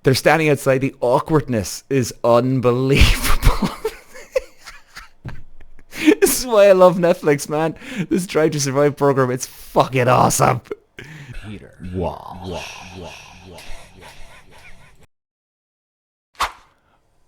They're standing outside. The awkwardness is unbelievable. This is why I love Netflix, man. This Drive to Survive program, it's fucking awesome. Peter. Wow.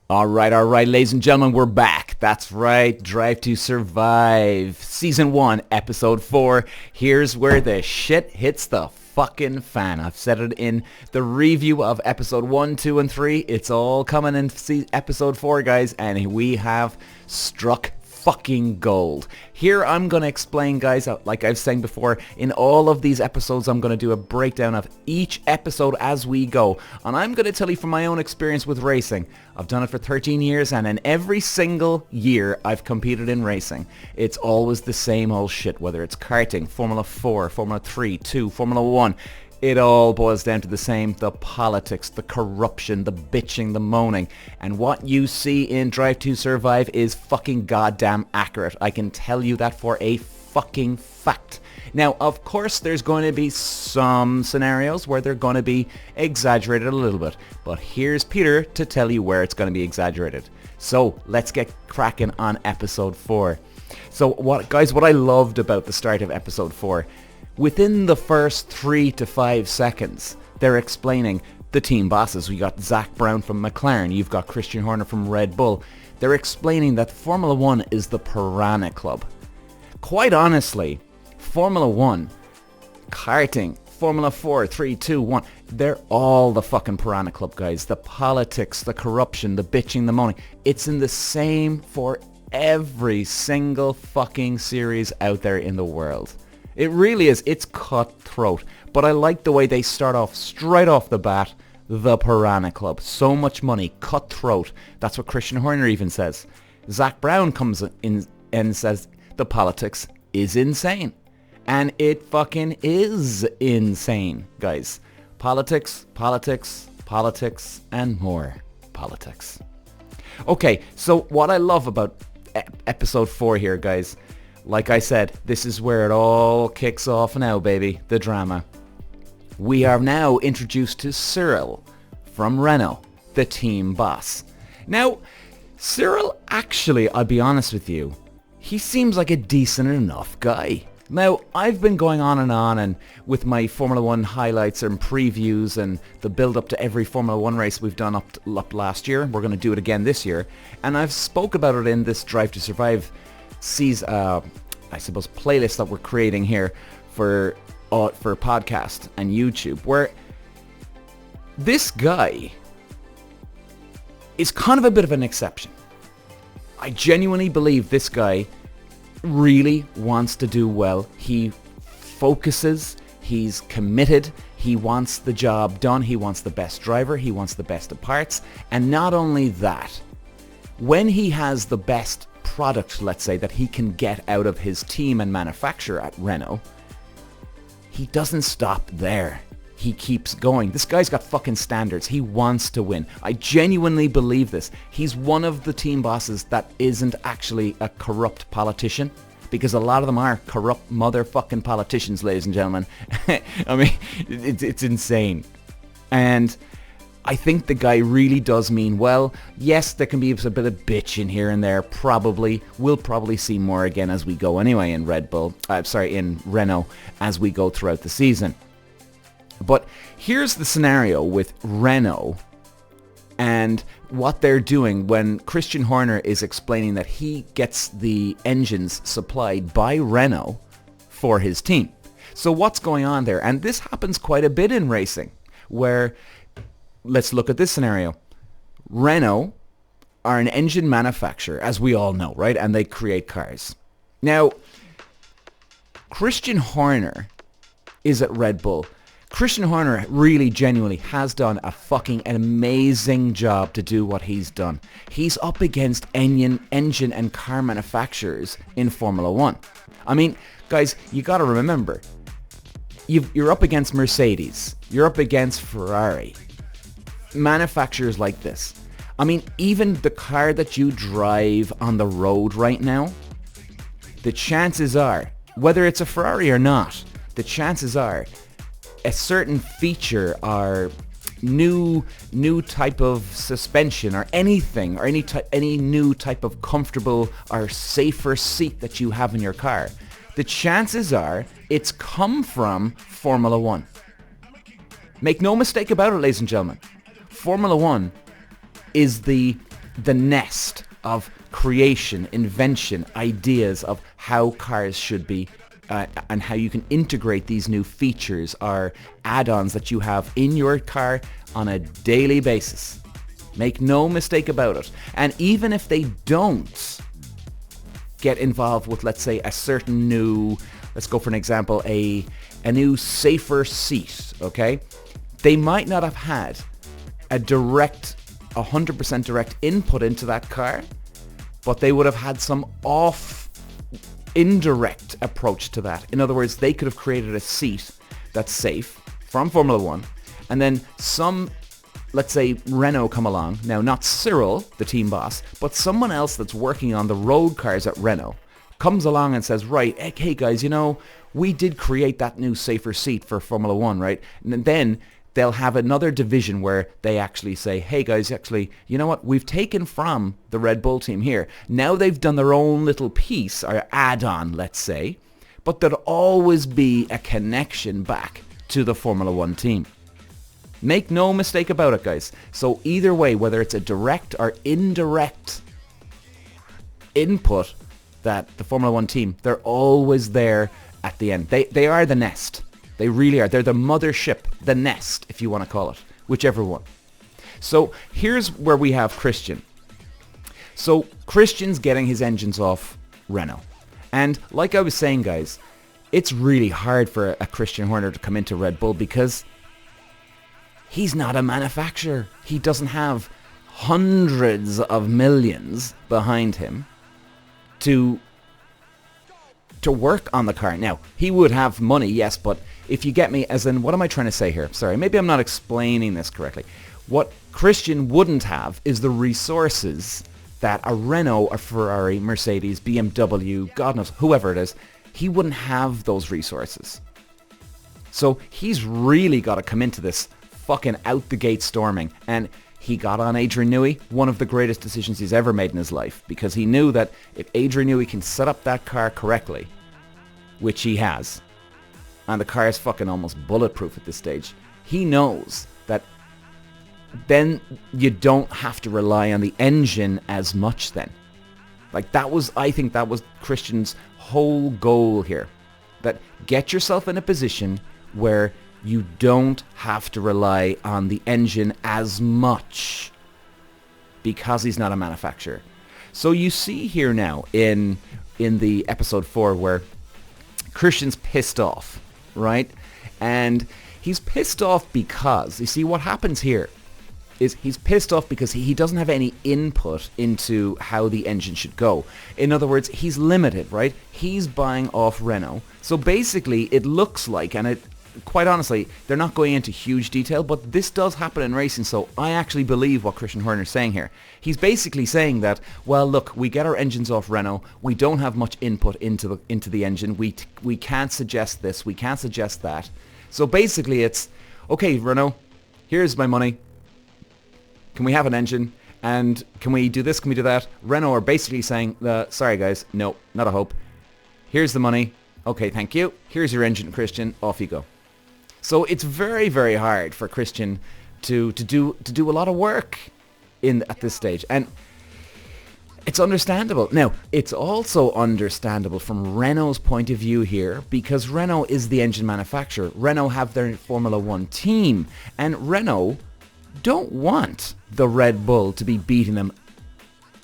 All right, ladies and gentlemen, we're back. That's right, Drive to Survive, Season 1, Episode 4. Here's where the shit hits the fucking fan. I've said it in the review of Episode 1, 2, and 3. It's all coming in Episode 4, guys, and we have struck fucking gold. Here I'm going to explain, guys, like I've said before, in all of these episodes I'm going to do a breakdown of each episode as we go, and I'm going to tell you from my own experience with racing. I've done it for 13 years, and in every single year I've competed in racing, it's always the same old shit, whether it's karting, Formula 4, Formula 3, 2, Formula 1. It all boils down to the same, the politics, the corruption, the bitching, the moaning. And what you see in Drive to Survive is fucking goddamn accurate. I can tell you that for a fucking fact. Now, of course, there's going to be some scenarios where they're going to be exaggerated a little bit. But here's Peter to tell you where it's going to be exaggerated. So, let's get cracking on Episode 4. So, what I loved about the start of Episode 4, within the first 3 to 5 seconds, they're explaining the team bosses. We got Zach Brown from McLaren. You've got Christian Horner from Red Bull. They're explaining that Formula 1 is the Piranha Club. Quite honestly, Formula 1, karting, Formula 4, 3, 2, 1, they're all the fucking Piranha Club, guys. The politics, the corruption, the bitching, the moaning. It's in the same for every single fucking series out there in the world. It really is. It's cutthroat. But I like the way they start off straight off the bat. The Piranha Club. So much money. Cutthroat. That's what Christian Horner even says. Zach Brown comes in and says the politics is insane. And it fucking is insane, guys. Politics, politics, politics, and more politics. Okay, so what I love about Episode 4 here, guys, like I said, this is where it all kicks off now, baby. The drama. We are now introduced to Cyril from Renault, the team boss. Now, Cyril, actually, I'll be honest with you, he seems like a decent enough guy. Now, I've been going on and with my Formula 1 highlights and previews and the build-up to every Formula 1 race we've done up last year. We're going to do it again this year. And I've spoke about it in this Drive to Survive playlist that we're creating here for podcast and YouTube, where this guy is kind of a bit of an exception. I genuinely believe this guy really wants to do well. He focuses, he's committed, he wants the job done, he wants the best driver, he wants the best of parts, and not only that, when he has the best product, let's say, that he can get out of his team and manufacturer at Renault, he doesn't stop there. He keeps going. This guy's got fucking standards. He wants to win. I genuinely believe this. He's one of the team bosses that isn't actually a corrupt politician, because a lot of them are corrupt motherfucking politicians, ladies and gentlemen. I mean, it's insane. And I think the guy really does mean well. Yes, there can be a bit of bitching here and there, probably. We'll probably see more again as we go anyway in in Renault as we go throughout the season. But here's the scenario with Renault and what they're doing when Christian Horner is explaining that he gets the engines supplied by Renault for his team. So what's going on there? And this happens quite a bit in racing, where, let's look at this scenario. Renault are an engine manufacturer, as we all know, right? And they create cars. Now, Christian Horner is at Red Bull. Christian Horner really genuinely has done an amazing job to do what he's done. He's up against engine and car manufacturers in Formula 1. I mean, guys, you got to remember, you're up against Mercedes. You're up against Ferrari. Manufacturers like this. I mean, even the car that you drive on the road right now, the chances are, whether it's a Ferrari or not, the chances are a certain feature or new type of suspension or anything, or any new type of comfortable or safer seat that you have in your car, the chances are it's come from Formula One. Make no mistake about it, ladies and gentlemen. Formula One is the nest of creation, invention, ideas of how cars should be, and how you can integrate these new features or add-ons that you have in your car on a daily basis. Make no mistake about it. And even if they don't get involved with, let's say, a certain new, let's go for an example, a new safer seat, okay? They might not have had a 100% direct input into that car, but they would have had some indirect approach to that. In other words, they could have created a seat that's safe from Formula One, and then let's say Renault come along, now not Cyril, the team boss, but someone else that's working on the road cars at Renault, comes along and says, right, hey guys, we did create that new safer seat for Formula One, right? And then they'll have another division where they actually say, hey guys, actually, you know what? We've taken from the Red Bull team here. Now they've done their own little piece or add-on, let's say, but there'll always be a connection back to the Formula One team. Make no mistake about it, guys. So either way, whether it's a direct or indirect input that the Formula One team, they're always there at the end. They are the nest. They really are. They're the mothership, the nest, if you want to call it, whichever one. So here's where we have Christian. So Christian's getting his engines off Renault. And like I was saying, guys, it's really hard for a Christian Horner to come into Red Bull because he's not a manufacturer. He doesn't have hundreds of millions behind him to work on the car. Now, he would have money, yes, but if you get me, as in, what am I trying to say here? Sorry, maybe I'm not explaining this correctly. What Christian wouldn't have is the resources that a Renault, a Ferrari, Mercedes, BMW, God knows, whoever it is, he wouldn't have those resources. So he's really got to come into this fucking out the gate storming. And he got on Adrian Newey, one of the greatest decisions he's ever made in his life, because he knew that if Adrian Newey can set up that car correctly, which he has, and the car is fucking almost bulletproof at this stage, he knows that then you don't have to rely on the engine as much then. Like I think that was Christian's whole goal here. That get yourself in a position where you don't have to rely on the engine as much because he's not a manufacturer. So you see here now in the episode 4 where Christian's pissed off, right? And he's pissed off because, you see, what happens here is he's pissed off because he doesn't have any input into how the engine should go. In other words, he's limited, right? He's buying off Renault. So basically it looks like, and quite honestly, they're not going into huge detail, but this does happen in racing, so I actually believe what Christian Horner's saying here. He's basically saying that, well, look, we get our engines off Renault, we don't have much input into the engine, we can't suggest this, we can't suggest that. So basically it's, okay, Renault, here's my money, can we have an engine, and can we do this, can we do that? Renault are basically saying, sorry guys, no, not a hope. Here's the money, okay, thank you, here's your engine, Christian, off you go. So it's very, very hard for Christian to do a lot of work at this stage, and it's understandable. Now, it's also understandable from Renault's point of view here, because Renault is the engine manufacturer. Renault have their Formula One team, and Renault don't want the Red Bull to be beating them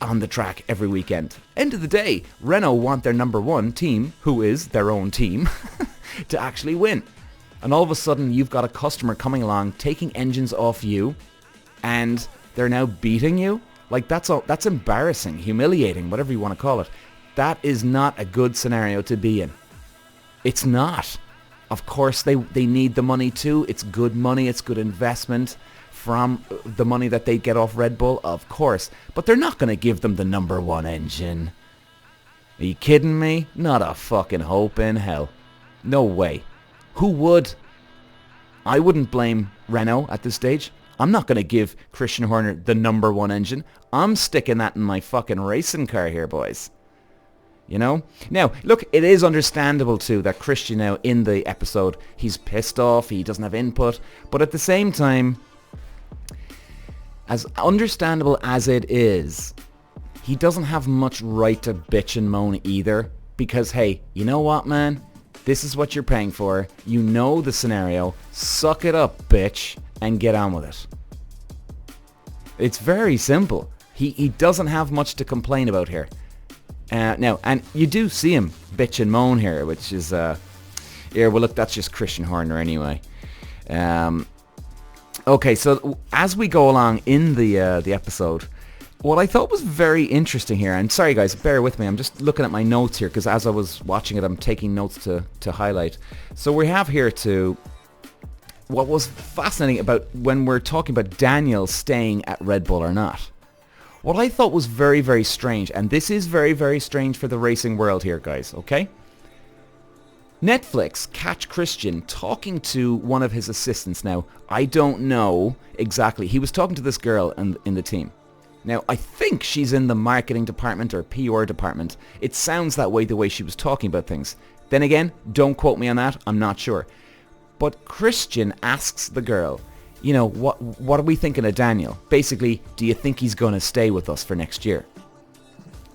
on the track every weekend. End of the day, Renault want their number one team, who is their own team, to actually win. And all of a sudden, you've got a customer coming along, taking engines off you, and they're now beating you? Like, that's embarrassing, humiliating, whatever you want to call it. That is not a good scenario to be in. It's not. Of course, they need the money too. It's good money. It's good investment from the money that they get off Red Bull, of course. But they're not going to give them the number one engine. Are you kidding me? Not a fucking hope in hell. No way. Who would? I wouldn't blame Renault at this stage. I'm not going to give Christian Horner the number one engine. I'm sticking that in my fucking racing car here, boys. You know? Now, look, it is understandable too that Christian now in the episode, he's pissed off, he doesn't have input, but at the same time, as understandable as it is, he doesn't have much right to bitch and moan either, because hey, you know what, man? This is what you're paying for. You know the scenario. Suck it up, bitch, and get on with it. It's very simple. He doesn't have much to complain about here. Now, and you do see him bitch and moan here, which is, well look, that's just Christian Horner anyway. Okay, so as we go along in the episode, what I thought was very interesting here, and sorry guys, bear with me, I'm just looking at my notes here, because as I was watching it, I'm taking notes to highlight. So we have here what was fascinating about when we're talking about Daniel staying at Red Bull or not. What I thought was very, very strange, and this is very, very strange for the racing world here, guys, okay? Netflix catch Christian talking to one of his assistants. Now, I don't know exactly. He was talking to this girl in the team. Now, I think she's in the marketing department or PR department. It sounds that way the way she was talking about things. Then again, don't quote me on that. I'm not sure. But Christian asks the girl, you know, what are we thinking of Daniel? Basically, do you think he's going to stay with us for next year?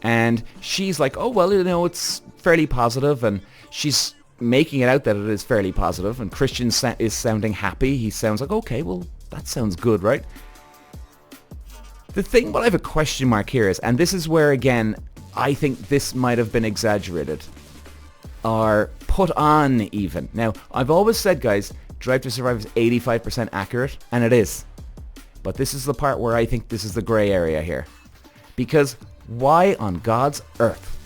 And she's like, oh, well, you know, it's fairly positive. And she's making it out that it is fairly positive. And Christian is sounding happy. He sounds like, okay, well, that sounds good, right? The thing, what I have a question mark here is, and this is where, again, I think this might have been exaggerated. Or put on even. Now, I've always said, guys, Drive to Survive is 85% accurate, and it is. But this is the part where I think this is the grey area here. Because why on God's earth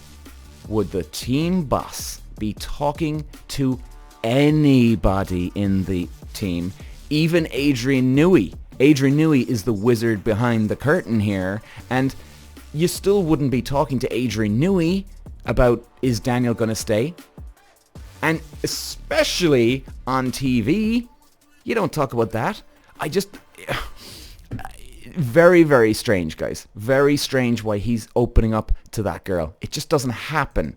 would the team boss be talking to anybody in the team, even Adrian Newey? Adrian Newey is the wizard behind the curtain here, and you still wouldn't be talking to Adrian Newey about, is Daniel going to stay? And especially on TV, you don't talk about that. Very, very strange, guys. Very strange why he's opening up to that girl. It just doesn't happen.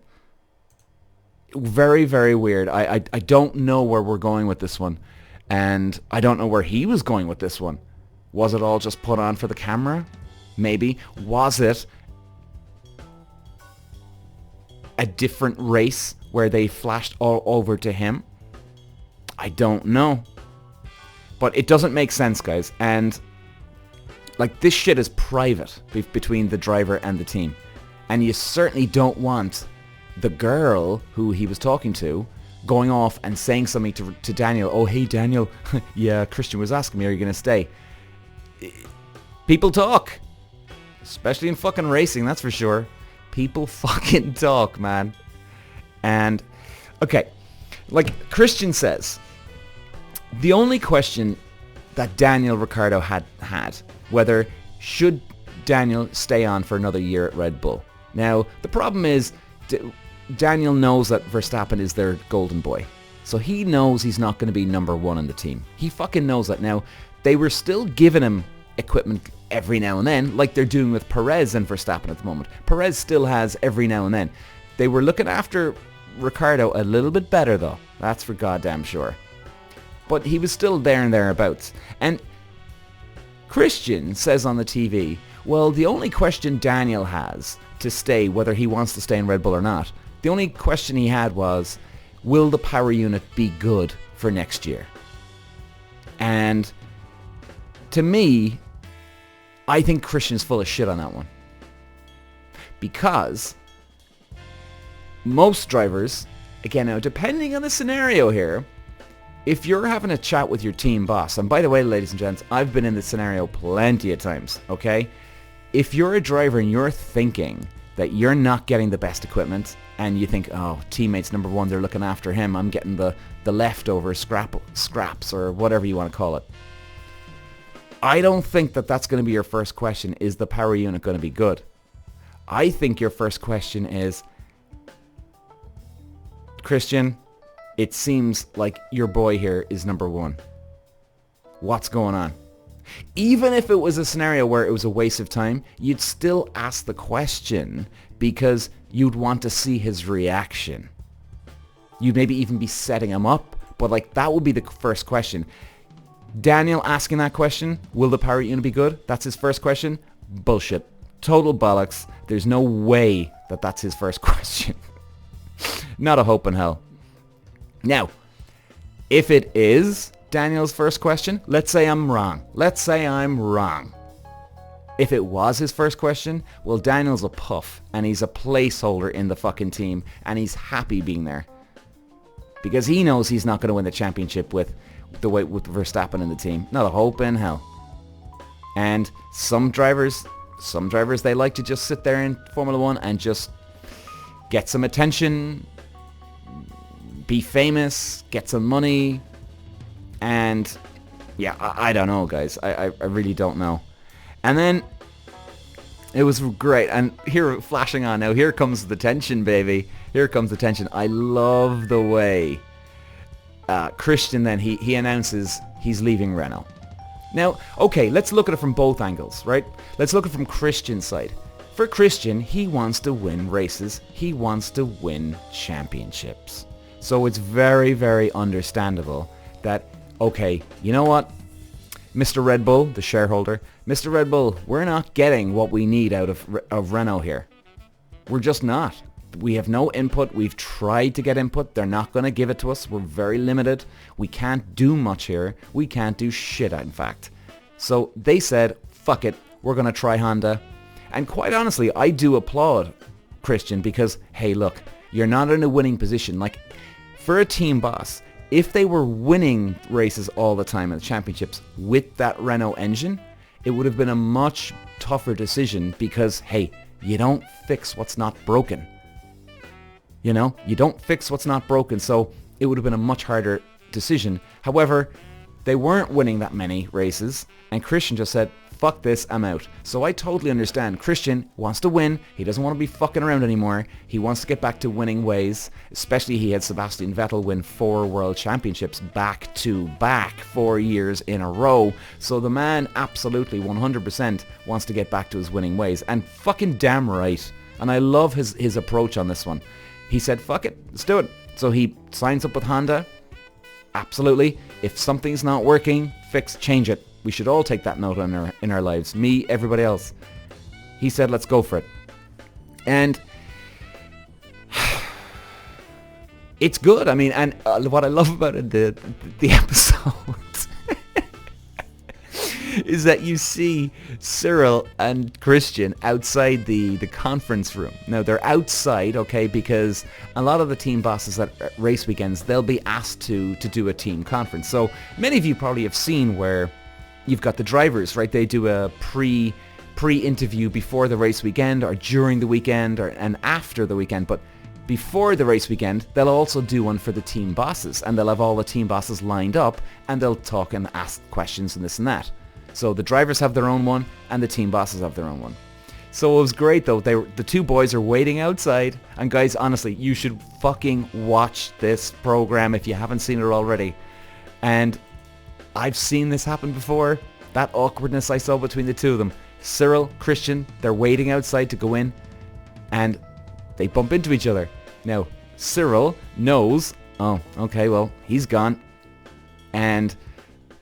Very, very weird. I don't know where we're going with this one. And I don't know where he was going with this one. Was it all just put on for the camera? Maybe. Was it a different race where they flashed all over to him? I don't know. But it doesn't make sense, guys. And like, this shit is private between the driver and the team. And you certainly don't want the girl who he was talking to going off and saying something to Daniel. Oh, hey, Daniel. Yeah, Christian was asking me, are you going to stay? People talk. Especially in fucking racing, that's for sure. People fucking talk, man. And, okay, like Christian says, the only question that Daniel Ricciardo had, whether should Daniel stay on for another year at Red Bull. Now, the problem is, Daniel knows that Verstappen is their golden boy. So he knows he's not going to be number one in the team. He fucking knows that. Now, they were still giving him equipment every now and then, like they're doing with Perez and Verstappen at the moment. Perez still has every now and then. They were looking after Ricciardo a little bit better, though. That's for goddamn sure. But he was still there and thereabouts. And Christian says on the TV, well, the only question Daniel has to stay, whether he wants to stay in Red Bull or not, the only question he had was, will the power unit be good for next year? And to me, I think Christian's full of shit on that one. Because most drivers, again, now depending on the scenario here, if you're having a chat with your team boss, and by the way, ladies and gents, I've been in this scenario plenty of times, okay? If you're a driver and you're thinking that you're not getting the best equipment, and you think, oh, teammates number one, they're looking after him, I'm getting the leftover scraps or whatever you want to call it. I don't think that that's going to be your first question, is the power unit going to be good? I think your first question is, Christian, it seems like your boy here is number one. What's going on? Even if it was a scenario where it was a waste of time, you'd still ask the question because you'd want to see his reaction. You'd maybe even be setting him up, but like that would be the first question. Daniel asking that question, will the power unit be good? That's his first question. Bullshit. Total bollocks. There's no way that that's his first question. Not a hope in hell. Now, if it is Daniel's first question, let's say I'm wrong. Let's say I'm wrong. If it was his first question, well, Daniel's a puff and he's a placeholder in the fucking team and he's happy being there. Because he knows he's not going to win the championship with Verstappen in the team. Not a hope in hell. And some drivers, they like to just sit there in Formula 1 and just get some attention, be famous, get some money, and yeah, I don't know, guys. I really don't know. And then it was great. And here, flashing on now, here comes the tension, baby. Here comes the tension. I love the way Christian then, he announces he's leaving Renault. Now, okay, let's look at it from both angles, right? Let's look at it from Christian's side. For Christian, he wants to win races. He wants to win championships. So it's very, very understandable that, okay, you know what? Mr. Red Bull, the shareholder, Mr. Red Bull, we're not getting what we need out of Renault here. We're just not. We have no input. We've tried to get input. They're not going to give it to us. We're very limited. We can't do much here. We can't do shit, in fact. So they said, fuck it. We're going to try Honda. And quite honestly, I do applaud Christian because, hey, look, you're not in a winning position. Like, for a team boss, if they were winning races all the time in the championships with that Renault engine, it would have been a much tougher decision because, hey, you don't fix what's not broken. You know, you don't fix what's not broken, so it would have been a much harder decision. However, they weren't winning that many races, and Christian just said, fuck this, I'm out. So I totally understand. Christian wants to win. He doesn't want to be fucking around anymore. He wants to get back to winning ways. Especially he had Sebastian Vettel win 4 world championships back to back 4 years in a row. So the man absolutely 100% wants to get back to his winning ways. And fucking damn right. And I love his approach on this one. He said, fuck it, let's do it. So he signs up with Honda. Absolutely. If something's not working, change it. We should all take that note in our lives. Me, everybody else. He said, let's go for it. And it's good. I mean, and what I love about it, the episode is that you see Cyril and Christian outside the conference room. Now, they're outside, okay, because a lot of the team bosses at race weekends, they'll be asked to do a team conference. So many of you probably have seen where you've got the drivers, right? They do a pre-interview before the race weekend or during the weekend and after the weekend. But before the race weekend, they'll also do one for the team bosses. And they'll have all the team bosses lined up and they'll talk and ask questions and this and that. So the drivers have their own one and the team bosses have their own one. So it was great though. The two boys are waiting outside. And guys, honestly, you should fucking watch this program if you haven't seen it already. And I've seen this happen before. That awkwardness I saw between the two of them. Cyril, Christian, they're waiting outside to go in. And they bump into each other. Now, Cyril knows, oh, okay, well, he's gone. And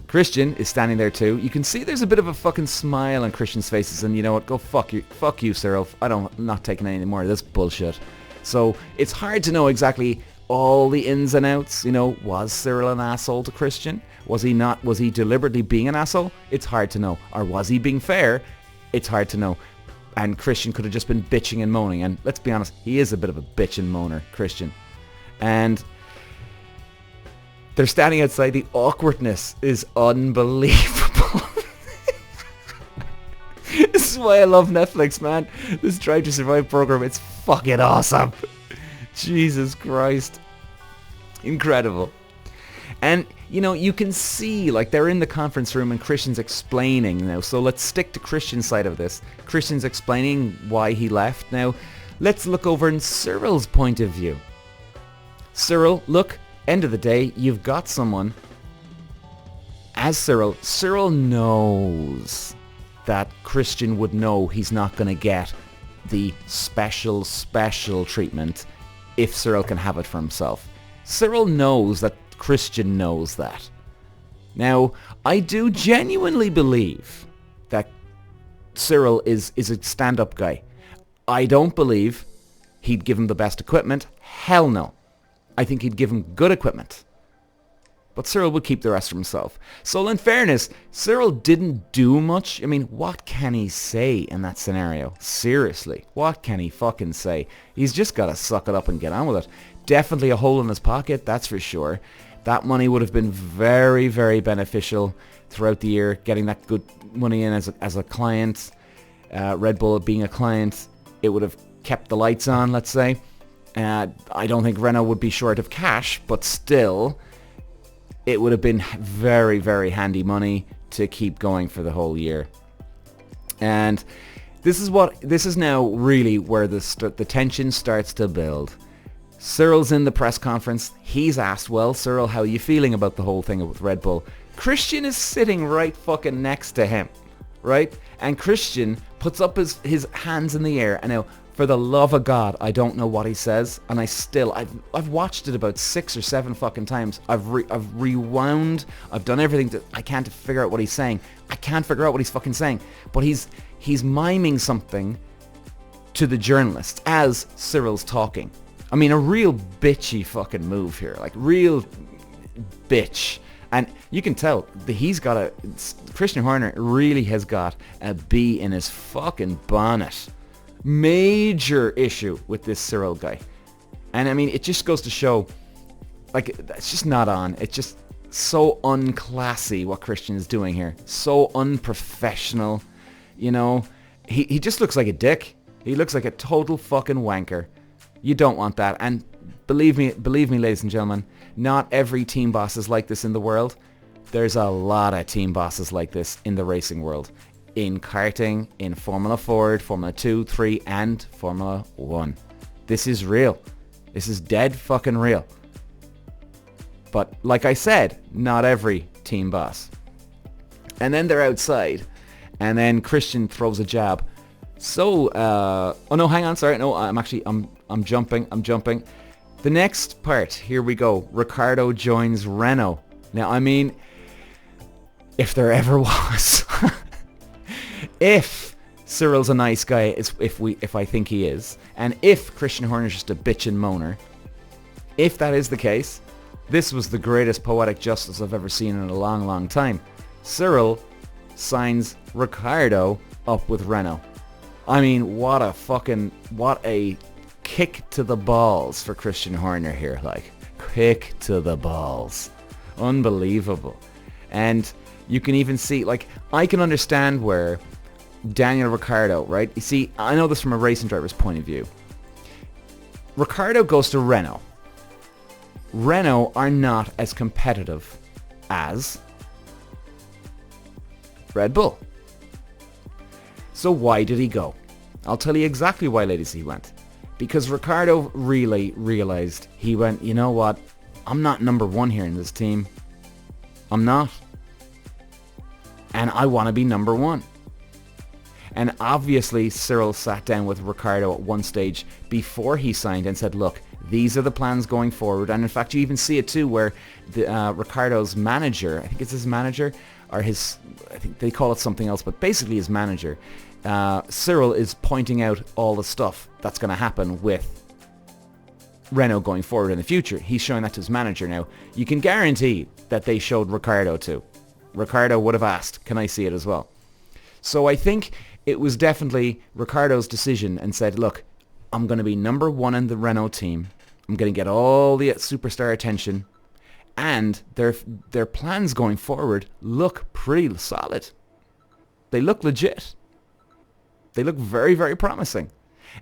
Christian is standing there too. You can see there's a bit of a fucking smile on Christian's faces, and you know what? Go fuck you, Cyril. I'm not taking any more of this bullshit. So it's hard to know exactly all the ins and outs. You know, was Cyril an asshole to Christian? Was he not? Was he deliberately being an asshole? It's hard to know. Or was he being fair? It's hard to know. And Christian could have just been bitching and moaning. And let's be honest, he is a bit of a bitch and moaner, Christian. And they're standing outside. The awkwardness is unbelievable. This is why I love Netflix, man. This Drive to Survive program, it's fucking awesome. Jesus Christ. Incredible. And, you know, you can see, like, they're in the conference room and Christian's explaining now. So let's stick to Christian's side of this. Christian's explaining why he left. Now, let's look over in Cyril's point of view. Cyril, look, end of the day, you've got someone as Cyril knows that Christian would know he's not going to get the special treatment if Cyril can have it for himself. Cyril knows that Christian knows that. Now, I do genuinely believe that Cyril is a stand-up guy. I don't believe he'd give him the best equipment. Hell no. I think he'd give him good equipment. But Cyril would keep the rest for himself. So in fairness, Cyril didn't do much. I mean, what can he say in that scenario? Seriously, what can he fucking say? He's just got to suck it up and get on with it. Definitely a hole in his pocket, that's for sure. That money would have been very, very beneficial throughout the year, getting that good money in as a client. Red Bull being a client, it would have kept the lights on, let's say. I don't think Renault would be short of cash, but still, it would have been very, very handy money to keep going for the whole year. And this is now really where the tension starts to build. Cyril's in the press conference. He's asked, well, Cyril, how are you feeling about the whole thing with Red Bull? Christian is sitting right fucking next to him, right? And Christian puts up his hands in the air. And now, for the love of God, I don't know what he says, and I've watched it about 6 or 7 fucking times. I've rewound. I've done everything. I can't figure out what he's saying. I can't figure out what he's fucking saying. But he's miming something to the journalist as Cyril's talking. I mean, a real bitchy fucking move here, like real bitch. And you can tell that Christian Horner really has got a bee in his fucking bonnet. Major issue with this Cyril guy. And I mean, it just goes to show, like, it's just not on. It's just so unclassy what Christian is doing here. So unprofessional. You know, he just looks like a dick. He looks like a total fucking wanker. You don't want that. And believe me, ladies and gentlemen, not every team boss is like this in the world. There's a lot of team bosses like this in the racing world. In karting, in Formula Ford, Formula 2, 3, and Formula 1. This is real. This is dead fucking real. But like I said, not every team boss. And then they're outside, and then Christian throws a jab. So, oh no, hang on, sorry, no, I'm jumping. The next part, here we go. Ricciardo joins Renault. Now, I mean, if there ever was... If Cyril's a nice guy, if I think he is, and if Christian Horner's just a bitch and moaner, if that is the case, this was the greatest poetic justice I've ever seen in a long, long time. Cyril signs Ricciardo up with Renault. I mean, what a kick to the balls for Christian Horner here, like, kick to the balls. Unbelievable. And you can even see, like, I can understand where Daniel Ricciardo, right? You see, I know this from a racing driver's point of view. Ricciardo goes to Renault. Renault are not as competitive as Red Bull. So why did he go? I'll tell you exactly why, ladies, he went. Because Ricciardo really realized, he went, you know what? I'm not number one here in this team. I'm not. And I want to be number one. And obviously, Cyril sat down with Ricciardo at one stage before he signed and said, look, these are the plans going forward. And in fact, you even see it too, where Ricciardo's manager, I think it's his manager, or I think they call it something else, but basically his manager, Cyril is pointing out all the stuff that's going to happen with Renault going forward in the future. He's showing that to his manager now. You can guarantee that they showed Ricciardo too. Ricciardo would have asked, can I see it as well? So I think it was definitely Ricciardo's decision and said, look, I'm going to be number one in the Renault team. I'm going to get all the superstar attention. And their plans going forward look pretty solid. They look legit. They look very, very promising.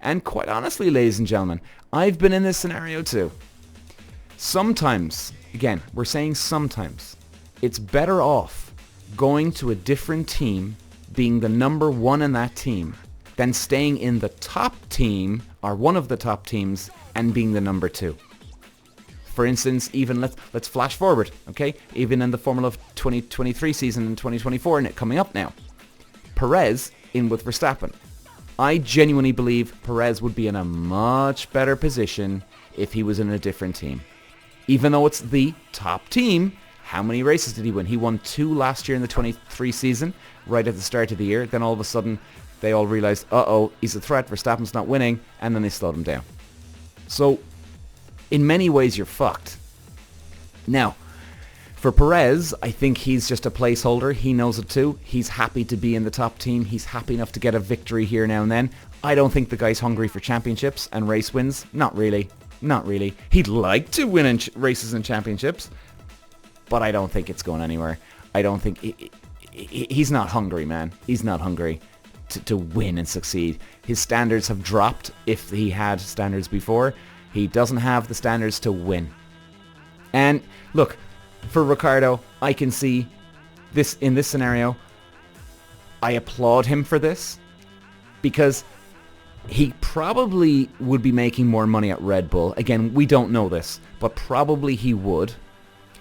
And quite honestly, ladies and gentlemen, I've been in this scenario too. Sometimes, again, we're saying sometimes, it's better off going to a different team, being the number one in that team, than staying in the top team or one of the top teams and being the number two. For instance, even let's flash forward, okay? Even in the Formula 2023 season and 2024 and it coming up now. Perez in with Verstappen. I genuinely believe Perez would be in a much better position if he was in a different team. Even though it's the top team, how many races did he win? He won 2 last year in the 23 season, right at the start of the year. Then all of a sudden, they all realized, uh-oh, he's a threat, Verstappen's not winning, and then they slowed him down. So, in many ways, you're fucked. Now, for Perez, I think he's just a placeholder. He knows it too. He's happy to be in the top team. He's happy enough to get a victory here now and then. I don't think the guy's hungry for championships and race wins. Not really. Not really. He'd like to win in races and championships, but I don't think it's going anywhere. I don't think... he's not hungry, man. He's not hungry to win and succeed. His standards have dropped if he had standards before. He doesn't have the standards to win. And look, for Ricciardo, I can see this in this scenario. I applaud him for this because he probably would be making more money at Red Bull. Again, we don't know this, but probably he would.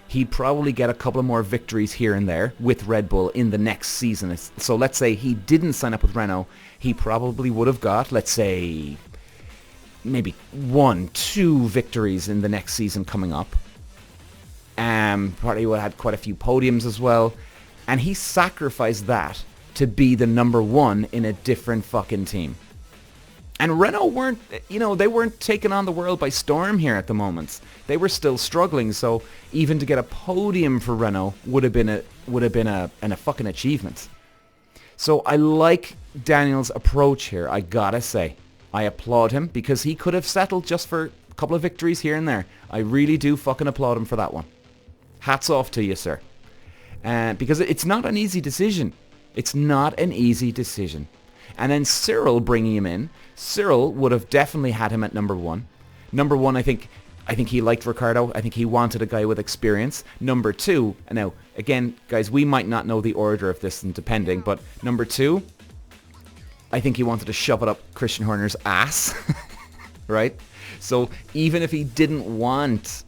He'd probably get a couple of more victories here and there with Red Bull in the next season. So let's say he didn't sign up with Renault. He probably would have got, let's say, maybe 1-2 victories in the next season coming up. Probably would have had quite a few podiums as well. And he sacrificed that to be the number one in a different fucking team. And Renault weren't, they weren't taking on the world by storm here at the moment. They were still struggling, so even to get a podium for Renault would have been a fucking achievement. So I like Daniel's approach here, I gotta say. I applaud him because he could have settled just for a couple of victories here and there. I really do fucking applaud him for that one. Hats off to you, sir. Because it's not an easy decision. It's not an easy decision. And then Cyril bringing him in, Cyril would have definitely had him at number one. Number one, I think he liked Ricciardo. I think he wanted a guy with experience. Number two, now, again, guys, we might not know the order of this and depending, but number two, I think he wanted to shove it up Christian Horner's ass, right? So even if he didn't want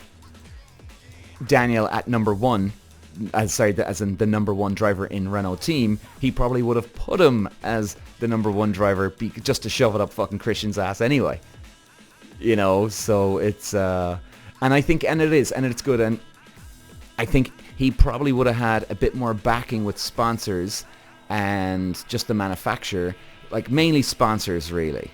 Daniel at number one, as in the number one driver in Renault team, he probably would have put him as the number one driver just to shove it up fucking Christian's ass anyway. So it's, and I think, and it's good, and I think he probably would have had a bit more backing with sponsors and just the manufacturer, like mainly sponsors really,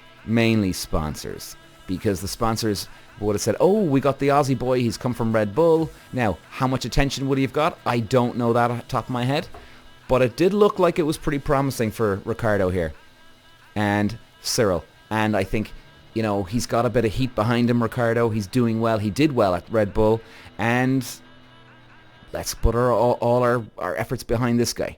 because the sponsors would have said, oh, we got the Aussie boy, he's come from Red Bull. Now, how much attention would he have got? I don't know that off the top of my head, but it did look like it was pretty promising for Ricciardo here and Cyril, and I think, he's got a bit of heat behind him, Ricciardo. He's doing well. He did well at Red Bull, and let's put all our efforts behind this guy.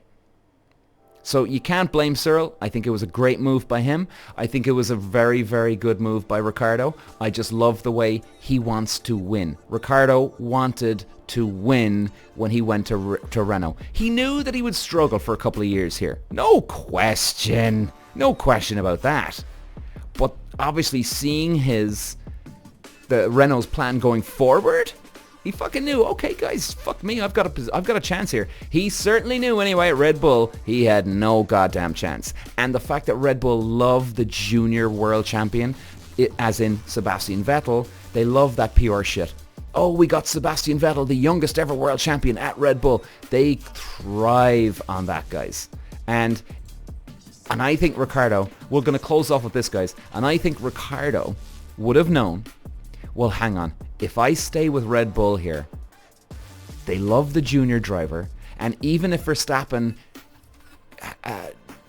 So you can't blame Cyril. I think it was a great move by him. I think it was a very, very good move by Ricciardo. I just love the way he wants to win. Ricciardo wanted to win when he went to Renault. He knew that he would struggle for a couple of years here. No question. No question about that. But obviously seeing the Renault's plan going forward, he fucking knew, okay guys, fuck me, I've got a chance here. He certainly knew anyway at Red Bull, he had no goddamn chance. And the fact that Red Bull love the junior world champion, as in Sebastian Vettel, they love that PR shit. Oh, we got Sebastian Vettel, the youngest ever world champion at Red Bull. They thrive on that, guys. And I think Ricciardo, we're going to close off with this, guys, and I think Ricciardo would have known, well, hang on, if I stay with Red Bull here, they love the junior driver, and even if Verstappen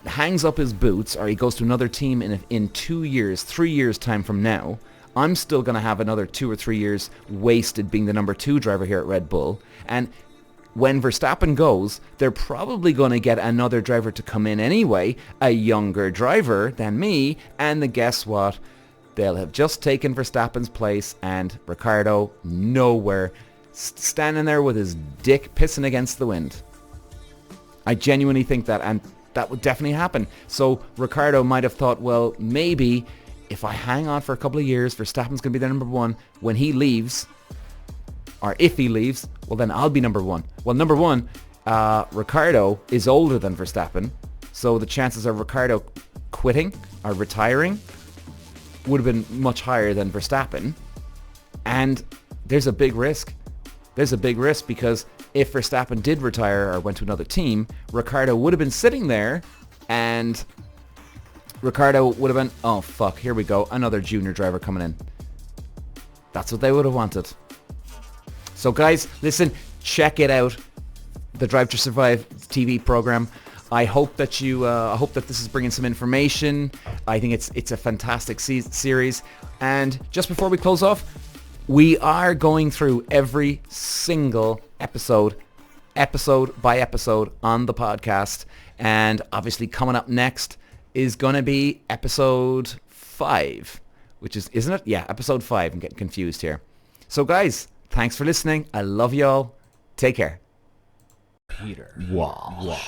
hangs up his boots or he goes to another team in 2 years, 3 years time from now, I'm still going to have another 2 or 3 years wasted being the number 2 driver here at Red Bull. And when Verstappen goes, they're probably going to get another driver to come in anyway, a younger driver than me, and then guess what? They'll have just taken Verstappen's place, and Ricciardo nowhere, standing there with his dick pissing against the wind. I genuinely think that, and that would definitely happen. So Ricciardo might have thought, well, maybe if I hang on for a couple of years, Verstappen's going to be the number one. When he leaves, or if he leaves, well then I'll be number one. Well, number one, Ricardo is older than Verstappen, so the chances of Ricardo quitting or retiring would have been much higher than Verstappen. And there's a big risk. There's a big risk because if Verstappen did retire or went to another team, Ricardo would have been sitting there and Ricardo would have been, oh fuck, here we go, another junior driver coming in. That's what they would have wanted. So guys, listen, check it out. The Drive to Survive TV program. I hope that this is bringing some information. I think it's a fantastic series. And just before we close off, we are going through every single episode by episode on the podcast. And obviously coming up next is going to be episode 5, which is, isn't it? Yeah, episode 5. I'm getting confused here. So guys, thanks for listening. I love y'all. Take care. Peter Walsh.